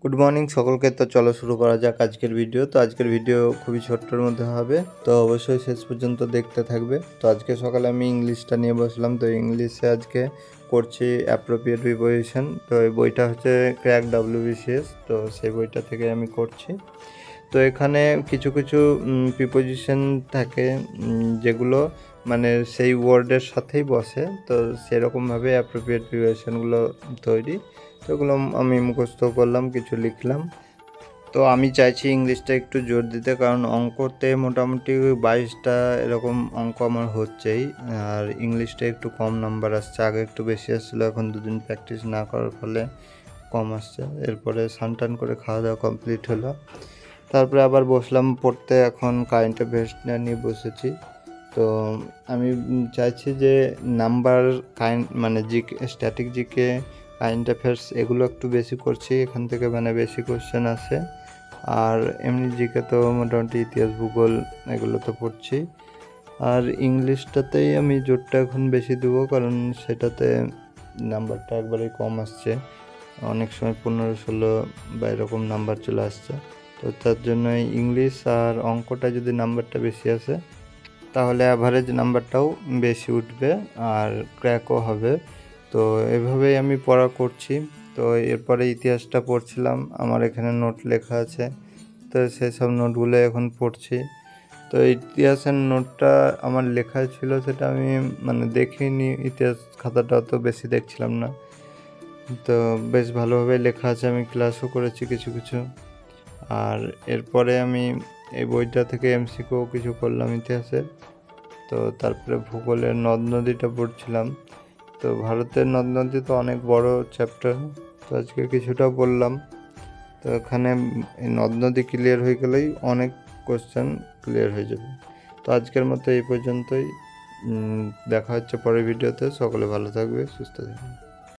Good morning সকলকে। তো চলো শুরু করা যাক আজকের ভিডিও। তো আজকের ভিডিও খুবই ছোট্টর মধ্যে হবে, তো অবশ্যই শেষ পর্যন্ত দেখতে থাকবে। তো আজকে সকালে আমি ইংলিশটা নিয়ে বসলাম। তো ইংলিশে আজকে করছি অ্যাপ্রোপ্রিয়েট প্রিপোজিশন। তো এই বইটা হচ্ছে ক্র্যাক WBCS, তো সেই বইটা থেকে আমি করছি। তো এখানে কিছু কিছু প্রিপোজিশন থাকে যেগুলো মানে সেই ওয়ার্ডের সাথেই বসে, তো সেরকমভাবে অ্যাপ্রোপ্রিয়েট প্রিপোজিশনগুলো তৈরি। তো এগুলো আমি মুখস্থ করলাম, কিছু লিখলাম। তো আমি চাইছি ইংলিশটা একটু জোর দিতে, কারণ অঙ্কতে মোটামুটি 22টা এরকম অঙ্ক আমার হচ্ছেই, আর ইংলিশটা একটু কম নাম্বার আসছে। আগে একটু বেশি আসছিলো, এখন দুদিন প্র্যাকটিস না করার ফলে কম আসছে। এরপরে স্নান করে খাওয়া দাওয়া কমপ্লিট হলো, তারপরে আবার বসলাম পড়তে। এখন কারেন্ট অ্যাফেয়ার্স নিয়ে বসেছি। তো আমি চাইছি যে নাম্বার মানে স্ট্যাটিক জিকে, কারেন্ট অ্যাফেয়ার্স এগুলো একটু বেশি করছি, এখান থেকে মানে বেশি কোশ্চেন আসে। আর এমনি জিকে তো মোটামুটি ইতিহাস ভূগোল এগুলো তো পড়ছি। আর ইংলিশটাতেই আমি জোরটা এখন বেশি দেবো, কারণ সেটাতে নাম্বারটা একবারেই কম আসছে। অনেক সময় 15-16 বা এরকম নাম্বার চলে আসছে। তো তার জন্য ইংলিশ আর অঙ্কটা যদি নাম্বারটা বেশি আসে, তাহলে অ্যাভারেজ নাম্বারটাও বেশি উঠবে আর ক্র্যাকও হবে। তো এভাবেই আমি পড়া করছি। তো এরপরে ইতিহাসটা পড়ছিলাম, আমার এখানে নোট লেখা আছে, তো সেসব নোটগুলো এখন পড়ছি। তো ইতিহাসের নোটটা আমার লেখা ছিল, সেটা আমি মানে দেখিনি, ইতিহাস খাতাটা তো বেশি দেখছিলাম না। তো বেশ ভালোভাবে লেখা আছে, আমি ক্লাসও করেছি কিছু কিছু। আর এরপরে আমি এই বইটা থেকে MCQ কিছু করলাম ইতিহাসের। তো তারপরে ভূগোলের নদ নদীটা পড়ছিলাম। তো ভারতের নদ নদী তো অনেক বড় চ্যাপ্টার, তো আজকে কিছুটা বললাম। তো এখানে এই নদ নদী ক্লিয়ার হয়ে গেলেই অনেক কোশ্চেন ক্লিয়ার হয়ে যাবে। তো আজকের মতো এই পর্যন্তই। দেখা হচ্ছে পরের ভিডিওতে। সকলে ভালো থাকবে, সুস্থ থাকবে।